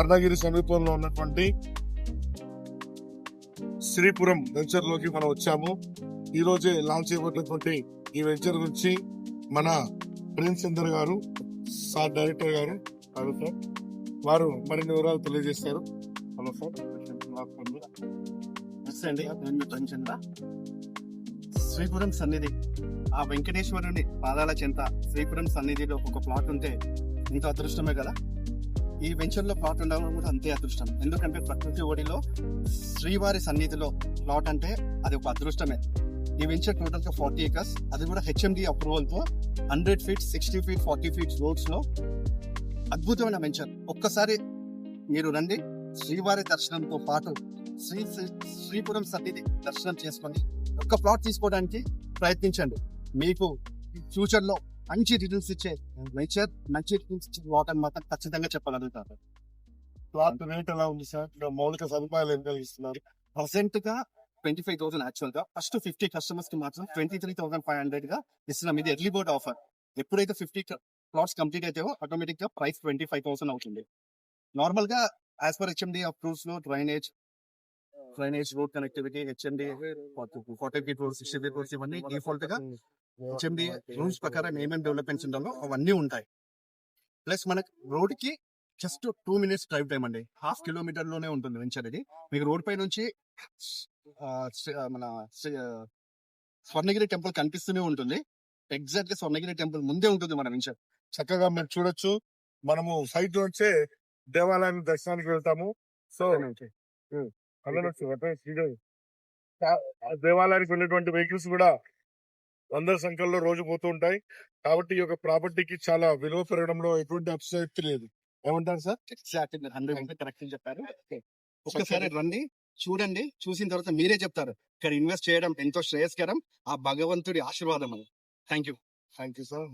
స్వర్ణగిరి సమీపంలో ఉన్నటువంటి శ్రీపురం వెంచర్ లోకి మనం వచ్చాము. ఈ రోజే లాంచ్ చేయబడినటువంటి ఈ వెంచర్ గురించి మన ప్రిన్స్ చందర్ గారు, సార్ డైరెక్టర్ గారు సార్, వారు మరిన్ని వివరాలు తెలియజేస్తారు. Hello sir. అండి, నేను చంద్ర. శ్రీపురం సన్నిధి, ఆ వెంకటేశ్వరుని పాదాల చెంత శ్రీపురం సన్నిధిలో ఒక ప్లాట్ ఉంటే ఇంత అదృష్టమే కదా. ఈ వెంచర్ లో ప్లాట్ ఉండడం కూడా అంతే అదృష్టం. ఎందుకంటే ప్రకృతి ఒడిలో శ్రీవారి సన్నిధిలో ప్లాట్ అంటే అది ఒక అదృష్టమే. ఈ వెంచర్ టోటల్ గా 40 acres, అది కూడా HMD అప్రూవల్ తో 100 feet, 60 feet, 40 feet రోడ్స్ లో అద్భుతమైన వెంచర్. ఒక్కసారి మీరు రండి, శ్రీవారి దర్శనంతో పాటు శ్రీపురం సన్నిధి దర్శనం చేసుకొని ఒక్క ప్లాట్ తీసుకోవడానికి ప్రయత్నించండి. మీకు ఫ్యూచర్ లో మంచి రిటర్న్స్ ఇచ్చే వెంచర్, మంచి రిటర్న్స్ ఇచ్చే ప్లాట్ అని మాత్రం ఖచ్చితంగా చెప్పగలుగుతారు. ప్లాట్ రేట్ ఎలా ఉంది సార్? మౌలిక సదుపాయాలు ఏం కలిగిస్తున్నారు? ప్రెసెంట్ గా 25,000 యాక్చువల్ గా. ఫస్ట్ 50 customers కి మాత్రం 23,500 గా ఇస్తున్నాం. ఇది ఎర్లీ బోర్డ్ ఆఫర్. ఎప్పుడైతే 50 ప్లాట్స్ కంప్లీట్ అయితే ఆటోమేటిక్ గా ప్రైస్ 25,000 అవుతుంది. నార్మల్ గా యాజ్ పర్ HMD అప్రూవ్స్ లో drainage, road connectivity, HMD 40 feet road, 60 feet roads ఇవన్నీ డిఫాల్ట్ గా HMD రూల్స్ ప్రకారం ఏమేమి డెవలప్మెంట్స్ ఉండాలో అవన్నీ ఉంటాయి. ప్లస్ మనకి రోడ్ కి జస్ట్ 2 minutes డ్రైవ్ టైం అండి. 1/2 kilometer లోనే ఉంటుంది వెంచర్ ఇది. మీకు రోడ్ పై నుంచి మన స్వర్ణగిరి టెంపుల్ కనిపిస్తూనే ఉంటుంది. ఎగ్జాక్ట్ గా స్వర్ణగిరి టెంపుల్ ముందే ఉంటుంది మన వెంచర్. చక్కగా మీరు చూడొచ్చు. మనము సైట్ నుంచే దేవాలయాన్ని దర్శనానికి వెళ్తాము. సో దేవాలయానికి వెళ్ళేటువంటి వెహికల్స్ కూడా వందల సంఖ్యలో రోజు పోతూ ఉంటాయి. కాబట్టి ఈ యొక్క ప్రాపర్టీకి చాలా విలువ పెరగడంలో ఎటువంటి అతిశయోక్తి లేదు. ఏమంటారు సార్? ఎగ్జాక్ట్ 100% కరెక్ట్ చెప్పారు. ఒక్కసారి రండి, చూడండి. చూసిన తర్వాత మీరే చెప్తారు ఇక్కడ ఇన్వెస్ట్ చేయడం ఎంతో శ్రేయస్కరం, ఆ భగవంతుడి ఆశీర్వాదం అని. Thank you sir.